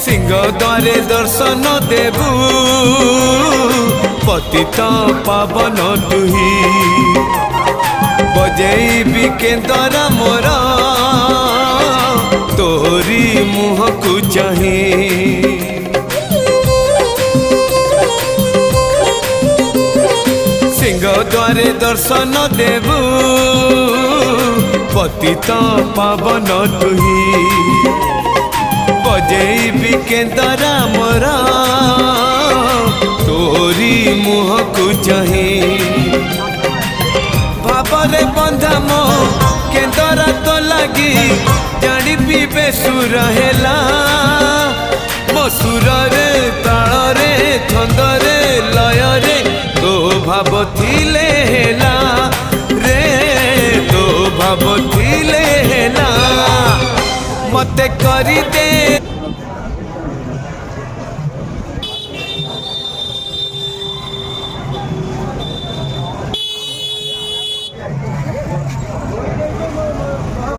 सिंह द्वारे दर्शन देबू पतित पावन तुही बजेबी केंदरा मोर तोरी मुह को चाही सिंह द्वारे दर्शन देबू पतित पावन तुही बजेबी केंदरा मोर तोरी मुह को चाही भावरे बंधा मो केंदरा तो लगी जानी पीबे सुर हेला मो सुर रे ताल रे छंद रे लय रे तो भाव थिले हेला रे तो भाव थिले हेला मते करी दे